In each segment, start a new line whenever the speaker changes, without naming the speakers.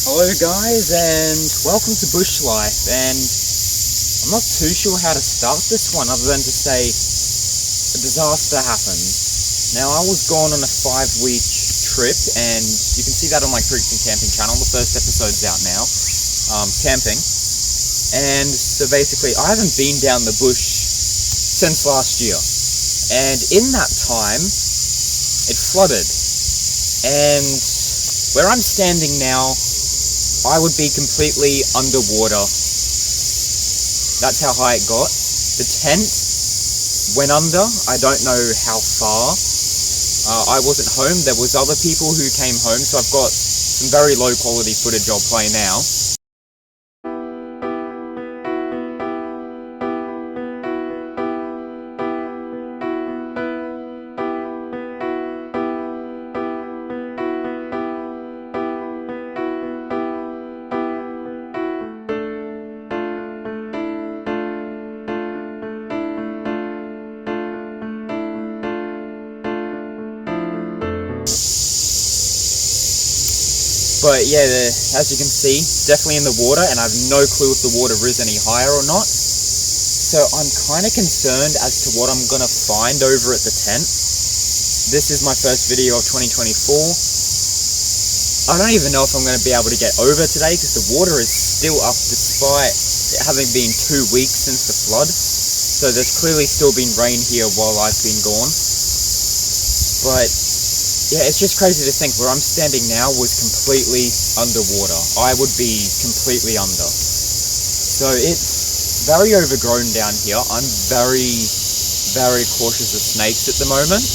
Hello guys and welcome to Bush Life, and I'm not too sure how to start this one other than to say a disaster happened. Now I was gone on a 5-week trip, and you can see that on my Creeks and Camping channel. The first episode's out now, camping. And so basically I haven't been down the bush since last year, and in that time it flooded, and where I'm standing now I would be completely underwater. That's how high it got. The tent went under. I don't know how far. I wasn't home. There was other people who came home, so I've got some very low quality footage I'll play now. But yeah, as you can see, definitely in the water, and I have no clue if the water is any higher or not. So I'm kind of concerned as to what I'm going to find over at the tent. This is my first video of 2024. I don't even know if I'm going to be able to get over today because the water is still up despite it having been 2 weeks since the flood. So there's clearly still been rain here while I've been gone. But yeah, it's just crazy to think where I'm standing now was completely underwater. I would be completely under. So it's very overgrown down here. I'm very, very cautious of snakes at the moment.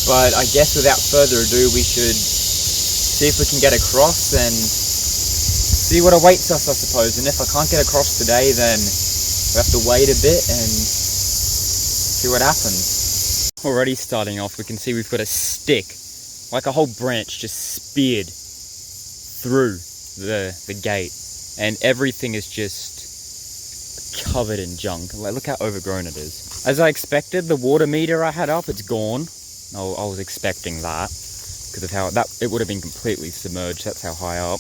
But I guess without further ado, we should see if we can get across and see what awaits us, I suppose. And if I can't get across today, then we have to wait a bit and see what happens. Already starting off, we can see we've got a stick, like a whole branch just speared through the gate, and everything is just covered in junk. Like, look how overgrown it is. As I expected, the water meter I had up, it's gone. I was expecting that because of how it would have been completely submerged. That's how high up.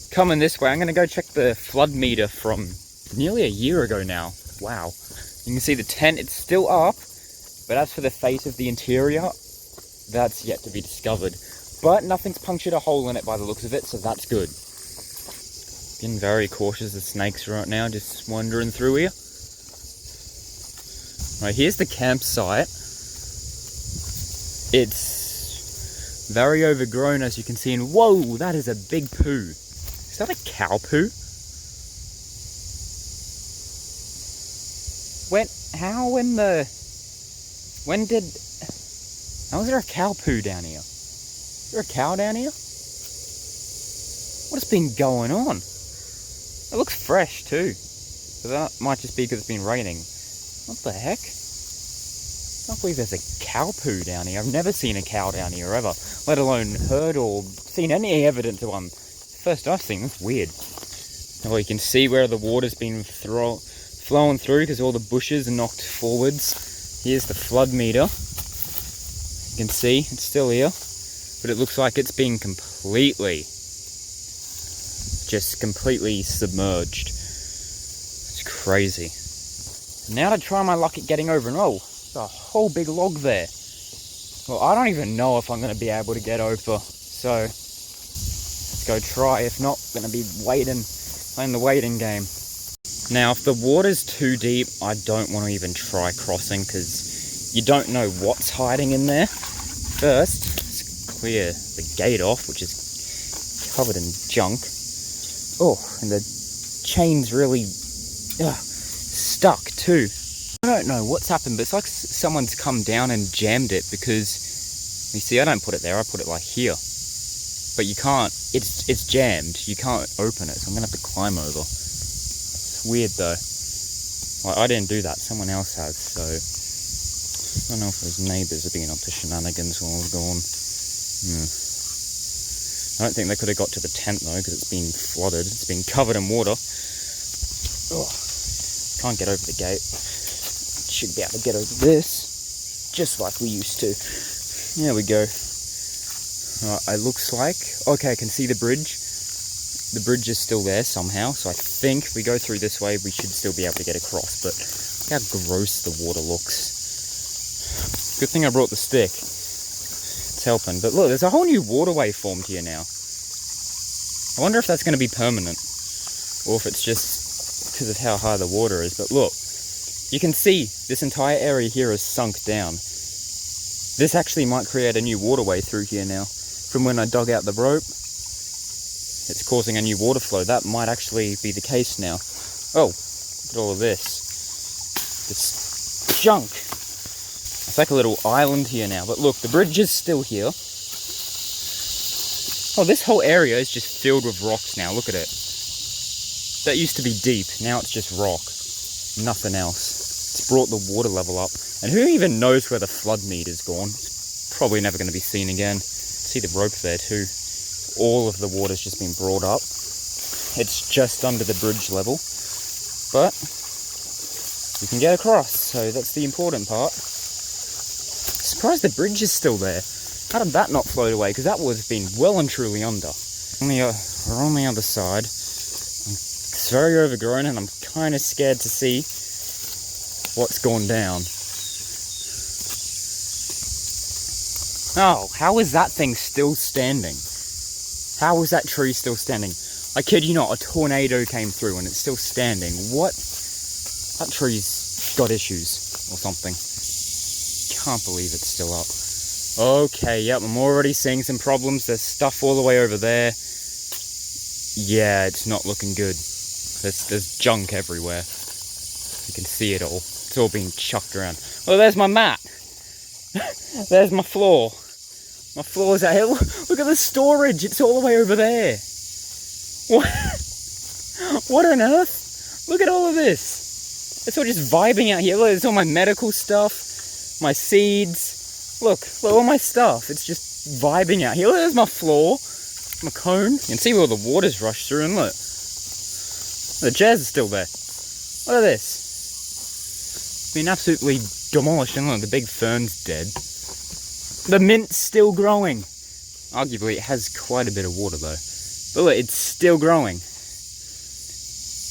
Coming this way, I'm going to go check the flood meter from nearly a year ago now. Wow. You can see the tent, it's still up. But as for the fate of the interior, that's yet to be discovered. But nothing's punctured a hole in it by the looks of it, so that's good. Being very cautious of snakes right now, just wandering through here. Right, here's the campsite. It's very overgrown, as you can see, and whoa, that is a big poo. Is that a cow poo? How is there a cow poo down here? Is there a cow down here? What has been going on? It looks fresh too. So that might just be because it's been raining. What the heck? I can't believe there's a cow poo down here. I've never seen a cow down here ever, let alone heard or seen any evidence of one. First I've seen, that's weird. Well, you can see where the water's been flowing through because all the bushes are knocked forwards. Here's the flood meter. You can see it's still here, but it looks like it's been completely submerged. It's crazy. Now to try my luck at getting over, and oh, there's a whole big log there. Well, I don't even know if I'm going to be able to get over, so let's go try. If not, I'm going to be playing the waiting game. Now, if the water's too deep, I don't want to even try crossing because you don't know what's hiding in there. First, let's clear the gate off, which is covered in junk. Oh, and the chain's really stuck too. I don't know what's happened, but it's like someone's come down and jammed it because, you see, I don't put it there, I put it like here. But you can't, it's jammed, you can't open it, so I'm going to have to climb over. Weird though. Well, I didn't do that, someone else has, so I don't know if those neighbours are being up to shenanigans while I was gone. I don't think they could have got to the tent though, because it's been flooded, it's been covered in water. Oh, can't get over the gate. Should be able to get over this, just like we used to. There we go. It looks like, okay, I can see the bridge. the bridge is still there somehow, so I think if we go through this way, we should still be able to get across, but look how gross the water looks. Good thing I brought the stick. It's helping. But look, there's a whole new waterway formed here now. I wonder if that's going to be permanent, or if it's just because of how high the water is. But look, you can see this entire area here is sunk down. This actually might create a new waterway through here now. From when I dug out the rope, it's causing a new water flow. That might actually be the case now. Oh, look at all of this. This junk. It's like a little island here now. But look, the bridge is still here. Oh, this whole area is just filled with rocks now. Look at it. That used to be deep. Now it's just rock. Nothing else. It's brought the water level up. And who even knows where the flood meat is gone? It's probably never going to be seen again. See the rope there too. All of the water's just been brought up. It's just under the bridge level. But we can get across, so that's the important part. Surprised the bridge is still there. How did that not float away? Because that would have been well and truly under. We're on the other side. It's very overgrown and I'm kind of scared to see what's gone down. Oh, how is that thing still standing? How is that tree still standing? I kid you not, a tornado came through and it's still standing. What? That tree's got issues or something. Can't believe it's still up. Okay, yep, I'm already seeing some problems. There's stuff all the way over there. Yeah, it's not looking good. There's junk everywhere. You can see it all. It's all being chucked around. Oh, there's my mat. There's my floor. My floor's out here. Look at the storage. It's all the way over there. What? What on earth? Look at all of this. It's all just vibing out here. Look, it's all my medical stuff, my seeds. Look all my stuff. It's just vibing out here. Look, there's my floor, my cone. You can see where all the water's rushed through, and look. The chairs are still there. Look at this. It's been absolutely demolished, and look, the big fern's dead. The mint's still growing. Arguably, it has quite a bit of water, though. But look, it's still growing.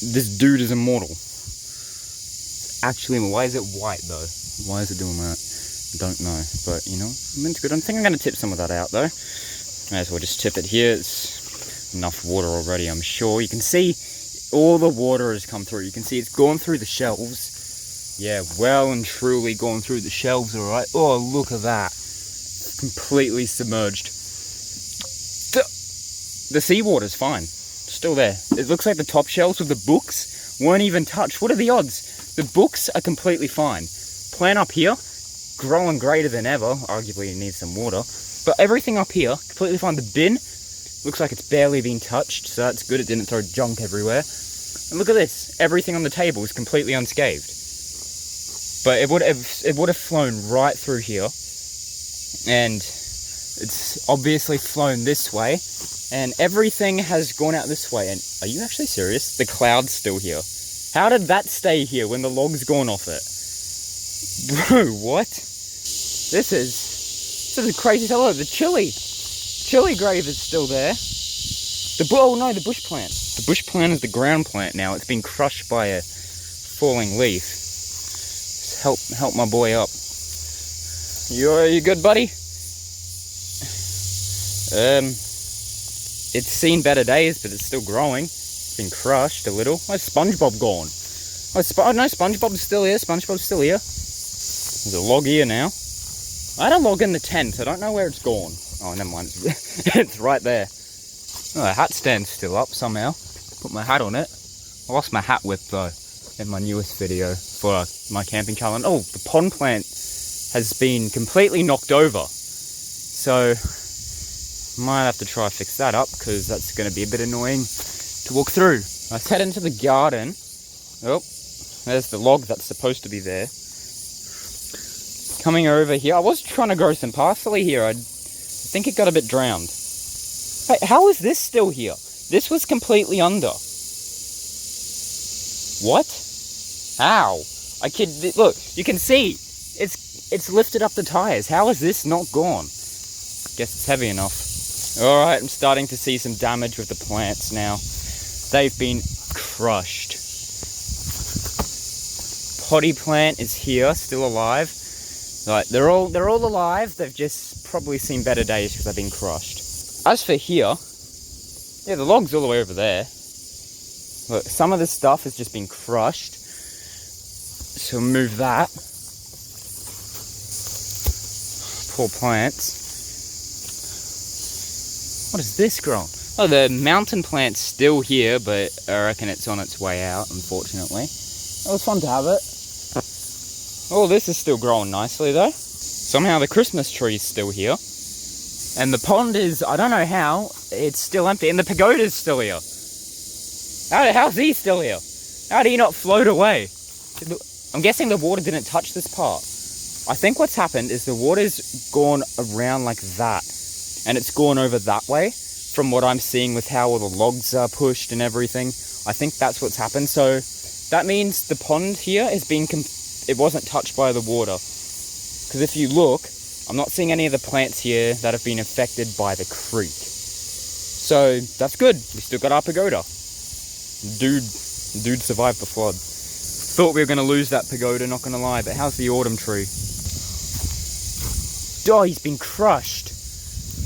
This dude is immortal. Actually, why is it white, though? Why is it doing that? I don't know. But, you know, mint's good. I think I'm going to tip some of that out, though. May as well just tip it here. It's enough water already, I'm sure. You can see all the water has come through. You can see it's gone through the shelves. Yeah, well and truly gone through the shelves, alright. Oh, look at that. Completely submerged. The seawater's fine. Still there. It looks like the top shelves with the books weren't even touched. What are the odds? The books are completely fine. Plant up here, growing greater than ever. Arguably it needs some water. But everything up here, completely fine. The bin looks like it's barely been touched, so that's good. It didn't throw junk everywhere. And look at this. Everything on the table is completely unscathed. But it would have flown right through here. And it's obviously flown this way. And everything has gone out this way. And are you actually serious? The cloud's still here. How did that stay here when the log's gone off it? Bro, what? This is crazy. Hello, the chili grave is still there. The bush plant. The bush plant is the ground plant now. It's been crushed by a falling leaf. Just help my boy up. You good, buddy? It's seen better days, but it's still growing. It's been crushed a little. Where's SpongeBob gone? No, SpongeBob's still here. SpongeBob's still here. There's a log here now. I had a log in the tent. I don't know where it's gone. Oh, never mind. It's right there. Oh, the hat stand's still up somehow. Put my hat on it. I lost my hat whip, though, in my newest video for my camping challenge. Oh, the pond plant has been completely knocked over. So might have to try fix that up, because that's going to be a bit annoying to walk through. Let's head into the garden. Oh, there's the log that's supposed to be there. Coming over here, I was trying to grow some parsley here. I think it got a bit drowned. Hey, how is this still here? This was completely under. What? How? Look, you can see it's lifted up the tires. How is this not gone? Guess it's heavy enough. Alright, I'm starting to see some damage with the plants now. They've been crushed. Potty plant is here, still alive. Like, they're all alive. They've just probably seen better days because they've been crushed. As for here, yeah, the log's all the way over there. Look, some of this stuff has just been crushed. So move that. Poor plants. What is this growing? Oh, the mountain plant's still here, but I reckon it's on its way out, unfortunately. It was fun to have it. Oh, this is still growing nicely, though. Somehow the Christmas tree's still here. And the pond is, I don't know how, it's still empty. And the pagoda's still here. How's he still here? How did he not float away? I'm guessing the water didn't touch this part. I think what's happened is the water's gone around like that. And it's gone over that way, from what I'm seeing with how all the logs are pushed and everything. I think that's what's happened. So that means the pond here has been, it wasn't touched by the water. Because if you look, I'm not seeing any of the plants here that have been affected by the creek. So that's good. We still got our pagoda. Dude survived the flood. Thought we were going to lose that pagoda, not going to lie. But how's the autumn tree? Oh, he's been crushed.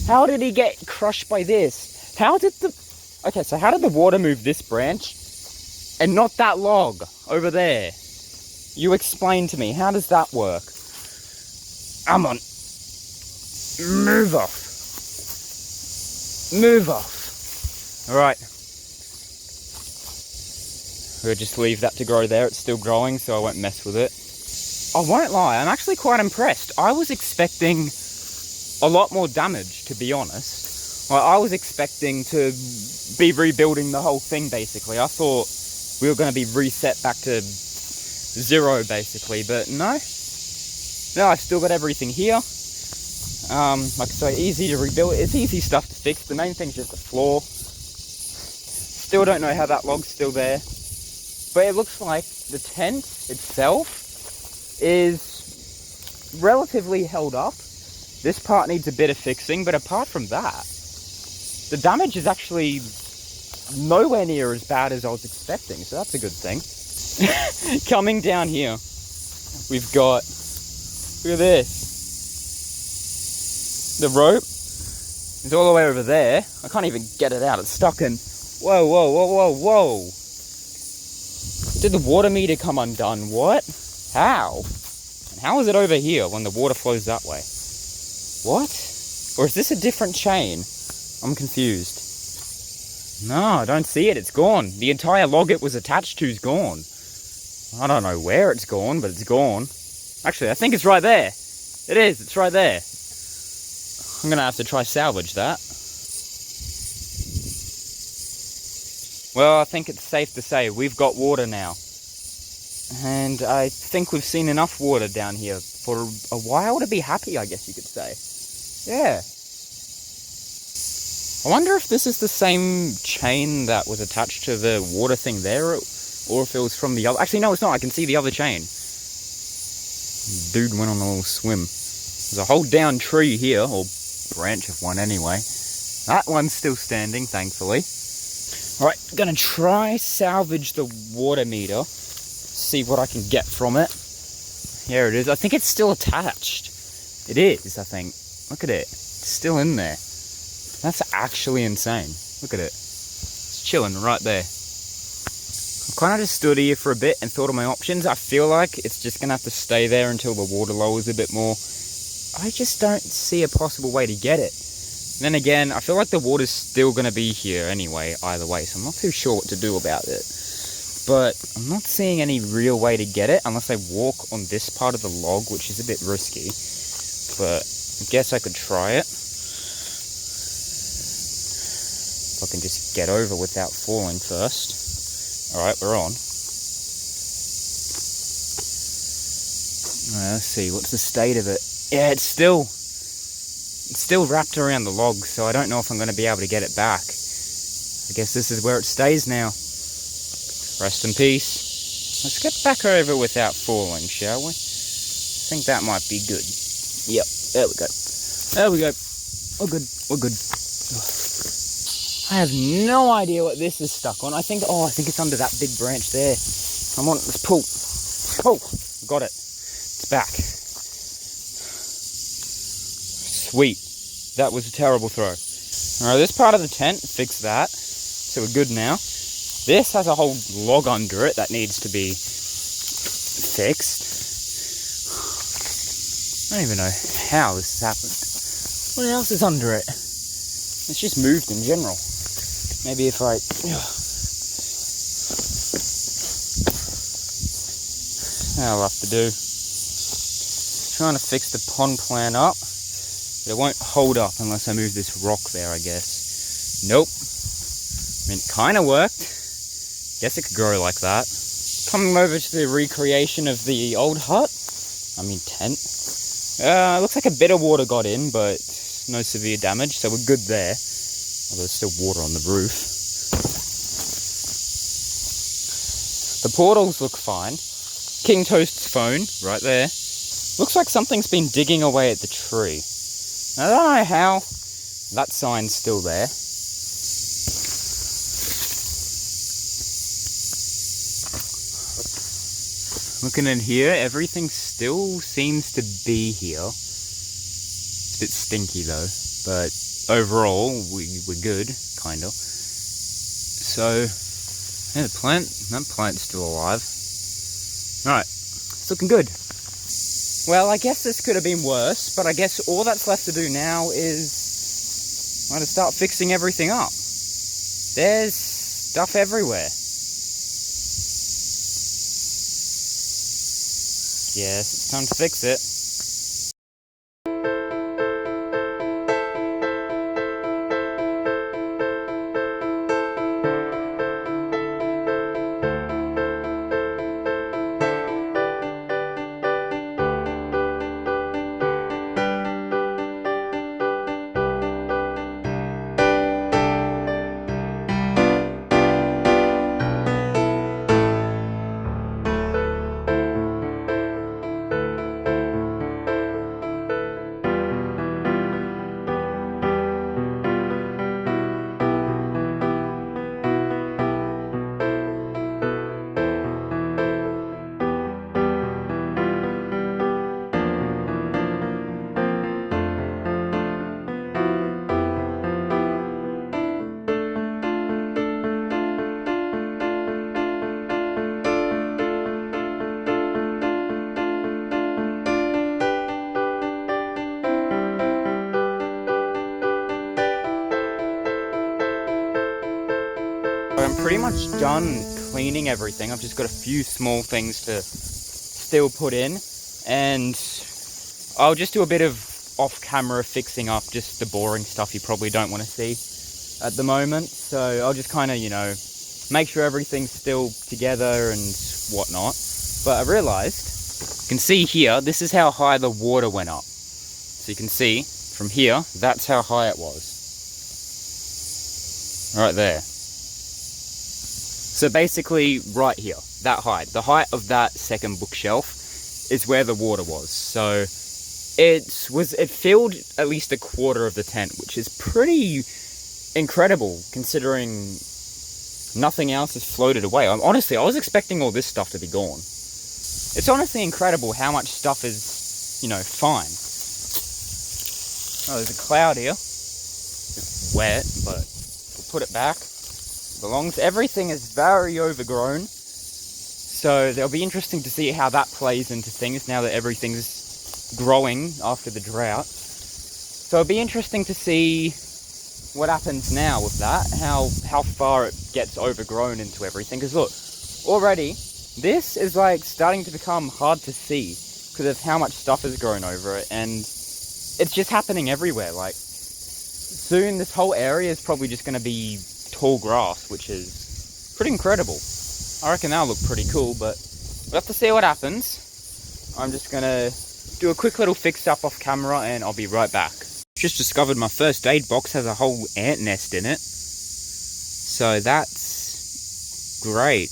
How did he get crushed by this? Okay, so how did the water move this branch and not that log over there? You explain to me. How does that work? Come on. Move off. Move off. Alright. We'll just leave that to grow there. It's still growing, so I won't mess with it. I won't lie, I'm actually quite impressed. I was expecting a lot more damage, to be honest. Like, I was expecting to be rebuilding the whole thing, basically. I thought we were going to be reset back to zero, basically, but no. No, I've still got everything here. Like I say, easy to rebuild. It's easy stuff to fix. The main thing's just the floor. Still don't know how that log's still there. But it looks like the tent itself is relatively held up. This part needs a bit of fixing, but apart from that, the damage is actually nowhere near as bad as I was expecting, so that's a good thing. Coming down here, we've got, look at this. The rope is all the way over there. I can't even get it out, it's stuck in. Whoa, whoa, whoa, whoa, whoa. Did the water meter come undone? What? How? And how is it over here when the water flows that way? What? Or is this a different chain? I'm confused. No, I don't see it. It's gone. The entire log it was attached to is gone. I don't know where it's gone, but it's gone. Actually, I think it's right there. It is. It's right there. I'm going to have to try salvage that. Well, I think it's safe to say we've got water now. And I think we've seen enough water down here for a while to be happy, I guess you could say. Yeah. I wonder if this is the same chain that was attached to the water thing there, or if it was from the other... Actually, no, it's not. I can see the other chain. Dude went on a little swim. There's a whole down tree here, or branch of one anyway. That one's still standing, thankfully. Alright, gonna try salvage the water meter. See what I can get from it. Here it is. I think it's still attached. It is, I think. Look at it. It's still in there. That's actually insane. Look at it. It's chilling right there. I've kind of just stood here for a bit and thought of my options. I feel like it's just gonna have to stay there until the water lowers a bit more. I just don't see a possible way to get it. Then again, I feel like the water's still going to be here anyway, either way, so I'm not too sure what to do about it. But I'm not seeing any real way to get it, unless I walk on this part of the log, which is a bit risky. But I guess I could try it. If I can just get over without falling first. Alright, we're on. Let's see, what's the state of it? Yeah, it's still wrapped around the log, so I don't know if I'm going to be able to get it back. I guess this is where it stays now. Rest in peace. Let's get back over without falling, shall we? I think that might be good. Yep, there we go. There we go. We're good. We're good. I have no idea what this is stuck on. I think it's under that big branch there. Come on, let's pull. Oh, got it. It's back. Sweet. That was a terrible throw. Alright, this part of the tent, fix that. So we're good now. This has a whole log under it that needs to be fixed. I don't even know how this has happened. What else is under it? It's just moved in general. Maybe if I... That'll have to do. Trying to fix the pond plant up. But it won't hold up unless I move this rock there, I guess. Nope. I mean, it kind of worked. Guess it could grow like that. Coming over to the recreation of the old hut. I mean tent. Looks like a bit of water got in, but no severe damage, so we're good there. Although there's still water on the roof. The portals look fine. King Toast's phone, right there. Looks like something's been digging away at the tree. I don't know how. That sign's still there. Looking in here, everything still seems to be here. It's a bit stinky though, but overall, we're good, kind of. So, yeah, that plant's still alive. Alright, it's looking good. Well, I guess this could have been worse, but I guess all that's left to do now is to start fixing everything up. There's stuff everywhere. Yes, it's time to fix it. I'm pretty much done cleaning everything. I've just got a few small things to still put in, and I'll just do a bit of off-camera fixing up, just the boring stuff you probably don't want to see at the moment. So I'll just kind of, make sure everything's still together and whatnot. But I realized, you can see here, this is how high the water went up. So you can see from here, that's how high it was. Right there. So basically right here, that height, the height of that second bookshelf is where the water was. So it filled at least a quarter of the tent, which is pretty incredible considering nothing else has floated away. Honestly, I was expecting all this stuff to be gone. It's honestly incredible how much stuff is, fine. Oh, there's a cloud here. It's wet, but we'll put it back. Belongs. Everything is very overgrown, so it'll be interesting to see how that plays into things now that everything's growing after the drought. So it'll be interesting to see what happens now with that, how far it gets overgrown into everything. Because look, already this is like starting to become hard to see because of how much stuff has grown over it, and it's just happening everywhere. Like soon this whole area is probably just going to be tall grass, which is pretty incredible. I reckon that'll look pretty cool, but we'll have to see what happens. I'm just gonna do a quick little fix up off camera and I'll be right back. Just discovered my first aid box has a whole ant nest in it, so that's great.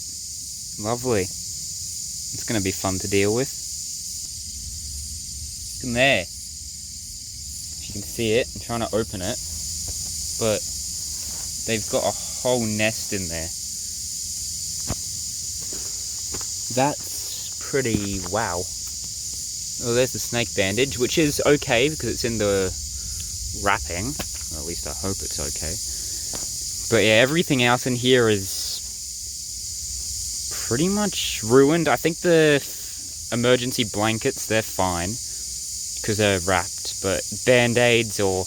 Lovely. It's gonna be fun to deal with. Look in there. If you can see it, I'm trying to open it. but they've got a whole nest in there. That's pretty wow. Oh, there's the snake bandage, which is okay because it's in the wrapping. Or at least I hope it's okay. But yeah, everything else in here is pretty much ruined. I think the emergency blankets, they're fine because they're wrapped, but band-aids or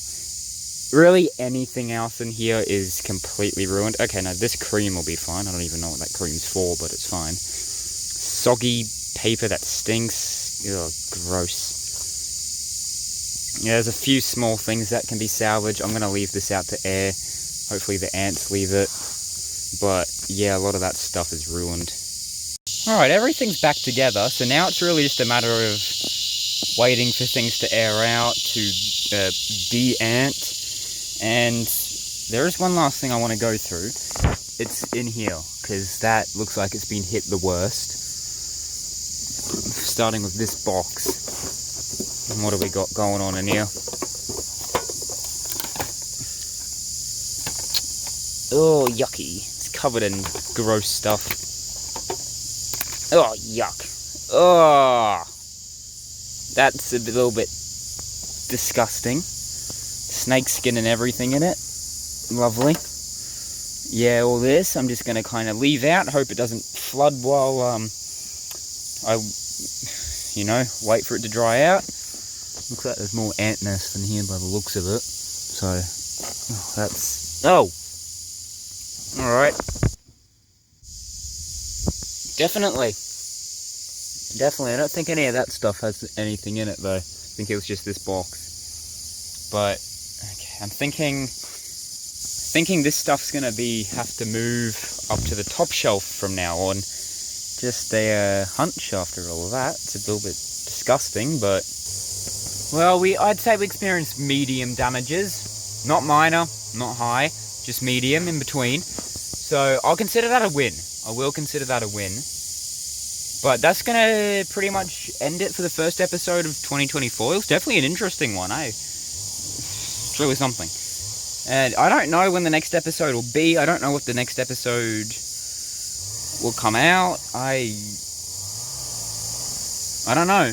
really anything else in here is completely ruined. Okay, now this cream will be fine. I don't even know what that cream's for, but it's fine. Soggy paper that stinks. Ugh, gross. Yeah, there's a few small things that can be salvaged. I'm going to leave this out to air. Hopefully the ants leave it. But yeah, a lot of that stuff is ruined. Alright, everything's back together. So now it's really just a matter of waiting for things to air out, to de-ant. And there is one last thing I want to go through. It's in here, because that looks like it's been hit the worst. Starting with this box. And what have we got going on in here? Oh, yucky. It's covered in gross stuff. Oh, yuck. Oh, that's a little bit disgusting. Snake skin and everything in it. Lovely. Yeah, all this I'm just going to kind of leave out. Hope it doesn't flood while I, wait for it to dry out. Looks like there's more ant nest in here by the looks of it. So, that's... Oh! Alright. Definitely. I don't think any of that stuff has anything in it, though. I think it was just this box. But, okay, I'm thinking this stuff's gonna have to move up to the top shelf from now on. Just a hunch after all of that. It's a little bit disgusting, but... Well, I'd say we experienced medium damages. Not minor, not high, just medium in between. So, I'll consider that a win. I will consider that a win. But that's going to pretty much end it for the first episode of 2024. It was definitely an interesting one, eh? It's really something. And I don't know when the next episode will be. I don't know what the next episode will come out. I don't know.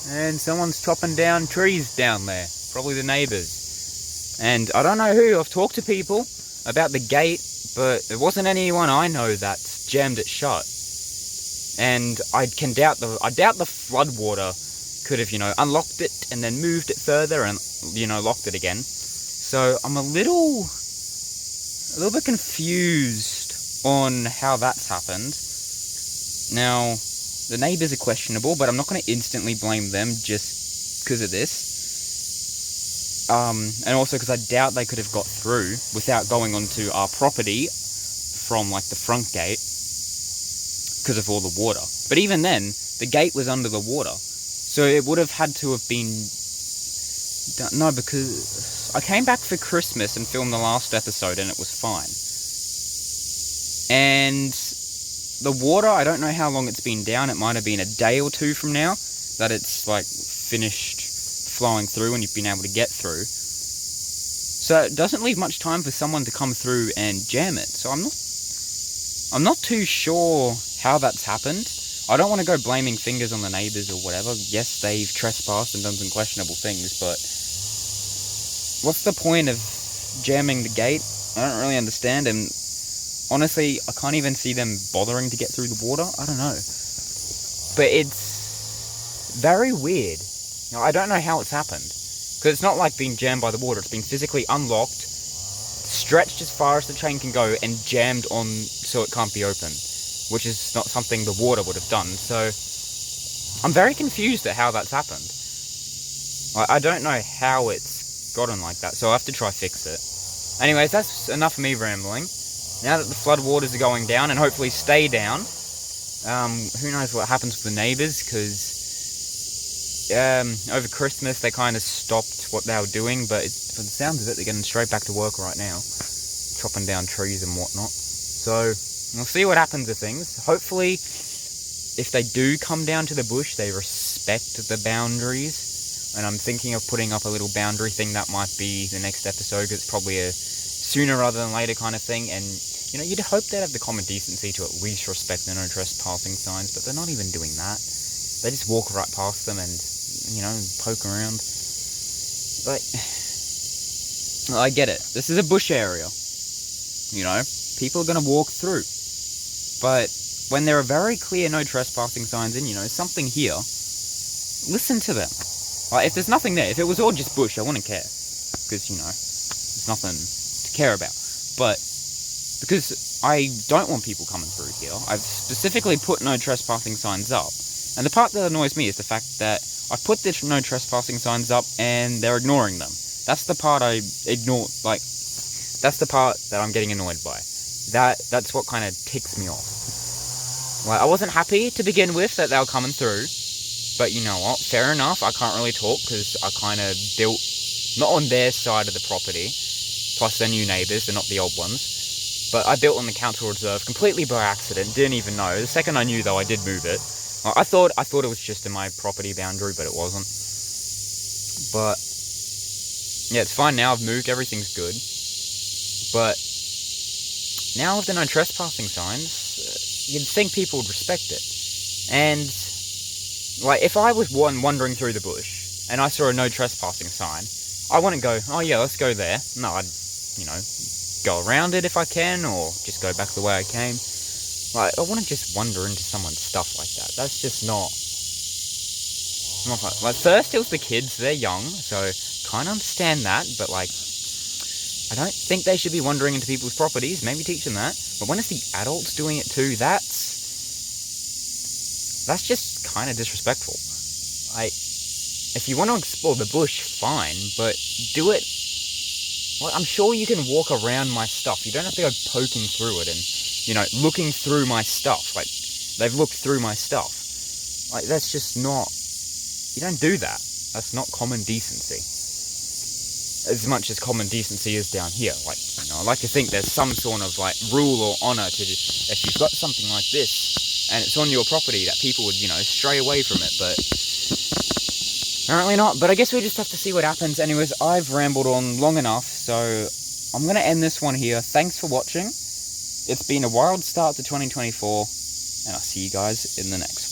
And someone's chopping down trees down there. Probably the neighbours. And I don't know who. I've talked to people about the gate, but there wasn't anyone I know that's jammed it shut. And I doubt the flood water could have, unlocked it and then moved it further and, locked it again. So I'm a little bit confused on how that's happened. Now, the neighbours are questionable, but I'm not going to instantly blame them just because of this. And also because I doubt they could have got through without going onto our property from, the front gate. Because of all the water. But even then, the gate was under the water. So it would have had to have been... No, because I came back for Christmas and filmed the last episode and it was fine. And the water, I don't know how long it's been down. It might have been a day or two from now that it's, finished flowing through and you've been able to get through. So it doesn't leave much time for someone to come through and jam it. So I'm not too sure how that's happened. I don't want to go blaming fingers on the neighbours or whatever. Yes, they've trespassed and done some questionable things, but what's the point of jamming the gate? I don't really understand, and honestly, I can't even see them bothering to get through the water. I don't know. But it's very weird. I don't know how it's happened. Because it's not like being jammed by the water. It's been physically unlocked, stretched as far as the chain can go, and jammed on so it can't be opened. Which is not something the water would have done. So, I'm very confused at how that's happened. I don't know how it's gotten like that, so I'll have to try fix it. Anyways, that's enough of me rambling. Now that the flood waters are going down, and hopefully stay down, who knows what happens with the neighbours, because over Christmas they kind of stopped what they were doing, but for the sounds of it, they're getting straight back to work right now, chopping down trees and whatnot. So, we'll see what happens with things. Hopefully, if they do come down to the bush, they respect the boundaries and I'm thinking of putting up a little boundary thing. That might be the next episode, because it's probably a sooner rather than later kind of thing. And you know, you'd hope they'd have the common decency to at least respect the no trespassing signs, but they're not even doing that. They just walk right past them and, you know, poke around. But I get it. This is a bush area. You know, people are going to walk through. But when there are very clear no trespassing signs and, you know, something here, listen to them. Like, if there's nothing there, if it was all just bush, I wouldn't care. Because, you know, there's nothing to care about. But because I don't want people coming through here, I've specifically put no trespassing signs up. And the part that annoys me is the fact that I've put the no trespassing signs up and they're ignoring them. That's the part I ignore, like, that's the part that I'm getting annoyed by. That's what kind of ticks me off. Like, I wasn't happy to begin with that they were coming through, but you know what, fair enough, I can't really talk because I kind of built, not on their side of the property, plus they're new neighbours, they're not the old ones, but I built on the council reserve completely by accident, didn't even know. The second I knew though, I did move it. I thought it was just in my property boundary, but it wasn't. But yeah, it's fine now, I've moved, everything's good. But now with the no trespassing signs, you'd think people would respect it. And like, if I was wandering through the bush and I saw a no trespassing sign, I wouldn't go, oh yeah, let's go there. No, I'd, you know, go around it if I can, or just go back the way I came. Like, I wouldn't just wander into someone's stuff like that. That's just not fun. Like, first it was the kids, they're young, so kind of understand that, but like, I don't think they should be wandering into people's properties. Maybe teach them that. But when it's the adults doing it too, that's just kind of disrespectful. Like, if you want to explore the bush, fine, but do it. Well, I'm sure you can walk around my stuff. You don't have to go poking through it and, you know, looking through my stuff. Like, they've looked through my stuff. Like, that's just not... You don't do that. That's not common decency. As much as common decency is down here. Like, you know, I like to think there's some sort of, like, rule or honour to... If you've got something like this, and it's on your property, that people would, you know, stray away from it, but... Apparently not, but I guess we just have to see what happens. Anyways, I've rambled on long enough, so I'm going to end this one here. Thanks for watching. It's been a wild start to 2024, and I'll see you guys in the next one.